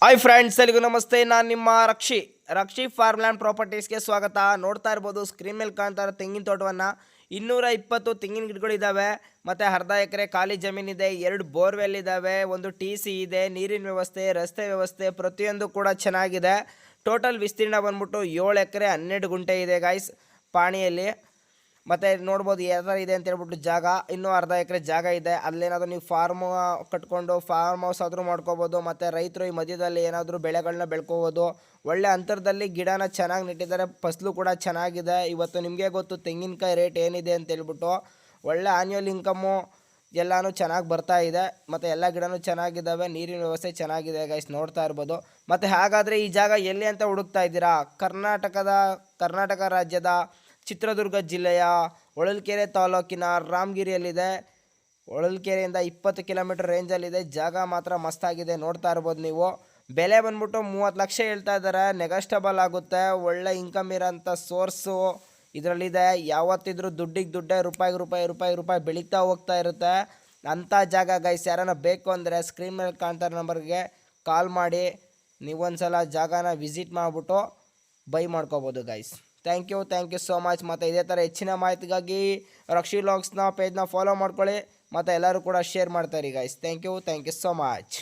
Hi friends, ಎಲ್ಲಿಗೂ ನಮಸ್ತೆ. ನಾನು ನಿಮ್ಮ ರಕ್ಷಿ ಫಾರ್ಮ್ಲ್ಯಾಂಡ್ ಪ್ರಾಪರ್ಟೀಸ್ಗೆ ಸ್ವಾಗತ. ನೋಡ್ತಾ ಇರ್ಬೋದು ಸ್ಕ್ರೀನ್ ಮೇಲೆ ಕಾಣ್ತಾ ಇರೋ ತೆಂಗಿನ ತೋಟವನ್ನು 220 ತೆಂಗಿನ ಗಿಡಗಳಿದ್ದಾವೆ. ಮತ್ತು ಅರ್ಧ ಎಕರೆ ಖಾಲಿ ಜಮೀನಿದೆ, 2 ಬೋರ್ವೆಲ್ ಇದ್ದಾವೆ, ಒಂದು TC ಇದೆ, ನೀರಿನ ವ್ಯವಸ್ಥೆ, ರಸ್ತೆ ವ್ಯವಸ್ಥೆ ಪ್ರತಿಯೊಂದು ಕೂಡ ಚೆನ್ನಾಗಿದೆ. ಟೋಟಲ್ ವಿಸ್ತೀರ್ಣ ಬಂದ್ಬಿಟ್ಟು 7 ಎಕರೆ 12 ಗುಂಟೆ ಇದೆ ಗಾಯ್ಸ್ ಪಾಣಿಯಲ್ಲಿ. ಮತ್ತು ನೋಡ್ಬೋದು ಯಾವ ಥರ ಇದೆ ಅಂತ ಹೇಳ್ಬಿಟ್ಟು ಜಾಗ. ಇನ್ನೂ ಅರ್ಧ ಎಕರೆ ಜಾಗ ಇದೆ. ಅಲ್ಲೇನಾದರೂ ನೀವು ಫಾರ್ಮ್ ಕಟ್ಕೊಂಡು ಫಾರ್ಮ್ ಹೌಸ್ ಆದರೂ ಮಾಡ್ಕೋಬೋದು. ಮತ್ತು ರೈತರು ಈ ಮಧ್ಯದಲ್ಲಿ ಏನಾದರೂ ಬೆಳೆಗಳನ್ನ ಬೆಳ್ಕೋಬೋದು. ಒಳ್ಳೆ ಅಂತರದಲ್ಲಿ ಗಿಡನ ಚೆನ್ನಾಗಿ ನೆಟ್ಟಿದ್ದಾರೆ. ಫಸಲು ಕೂಡ ಚೆನ್ನಾಗಿದೆ. ಇವತ್ತು ನಿಮಗೆ ಗೊತ್ತು ತೆಂಗಿನಕಾಯಿ ರೇಟ್ ಏನಿದೆ ಅಂತ ಹೇಳ್ಬಿಟ್ಟು. ಒಳ್ಳೆ ಆನ್ಯುವಲ್ ಇನ್ಕಮ್ಮು ಎಲ್ಲನೂ ಚೆನ್ನಾಗಿ ಬರ್ತಾ ಇದೆ. ಮತ್ತು ಎಲ್ಲ ಗಿಡನೂ ಚೆನ್ನಾಗಿದ್ದಾವೆ, ನೀರಿನ ವ್ಯವಸ್ಥೆ ಚೆನ್ನಾಗಿದೆ ಗೈಸ್, ನೋಡ್ತಾ ಇರ್ಬೋದು. ಮತ್ತು ಹಾಗಾದರೆ ಈ ಜಾಗ ಎಲ್ಲಿ ಅಂತ ಹುಡುಕ್ತಾ ಇದ್ದೀರಾ? ಕರ್ನಾಟಕ ರಾಜ್ಯದ ಚಿತ್ರದುರ್ಗ ಜಿಲ್ಲೆಯ ಹೊಳಲ್ಕೆರೆ ತಾಲೂಕಿನ ರಾಮಗಿರಿಯಲ್ಲಿದೆ. ಹೊಳಲ್ಕೆರೆಯಿಂದ 20 ಕಿಲೋಮೀಟರ್ ರೇಂಜಲ್ಲಿದೆ. ಜಾಗ ಮಾತ್ರ ಮಸ್ತಾಗಿದೆ, ನೋಡ್ತಾ ಇರ್ಬೋದು ನೀವು. ಬೆಲೆ ಬಂದ್ಬಿಟ್ಟು 30 ಲಕ್ಷ ಹೇಳ್ತಾ ಇದ್ದಾರೆ. ನೆಗೋಷಿಯಬಲ್ ಆಗುತ್ತೆ. ಒಳ್ಳೆ ಇನ್ಕಮ್ ಇರೋಂಥ ಸೋರ್ಸು ಇದರಲ್ಲಿದೆ. ಯಾವತ್ತಿದ್ರೂ ದುಡ್ಡಿಗೆ ದುಡ್ಡೇ, ರೂಪಾಯಿ ಬೆಳೀತಾ ಹೋಗ್ತಾ ಇರುತ್ತೆ ಅಂಥ ಜಾಗ ಗೈಸ್. ಯಾರನ್ನ ಬೇಕು ಅಂದರೆ ಸ್ಕ್ರೀನ್ ಮೇಲೆ ಕಾಣ್ತಾ ಇರೋ ನಂಬರ್ಗೆ ಕಾಲ್ ಮಾಡಿ ನೀವೊಂದು ಸಲ ಜಾಗನ ವಿಸಿಟ್ ಮಾಡಿಬಿಟ್ಟು ಬೈ ಮಾಡ್ಕೋಬೋದು guys. Thank you so much. ಮತ್ತು ಇದೇ ಥರ ಹೆಚ್ಚಿನ ಮಾಹಿತಿಗಾಗಿ ರಕ್ಷಿ ವ್ಲಾಗ್ಸ್ನ ಪೇಜ್ನ ಫಾಲೋ ಮಾಡ್ಕೊಳ್ಳಿ. ಮತ್ತು ಎಲ್ಲರೂ ಕೂಡ ಶೇರ್ ಮಾಡ್ತಾರೆ guys. Thank you so much.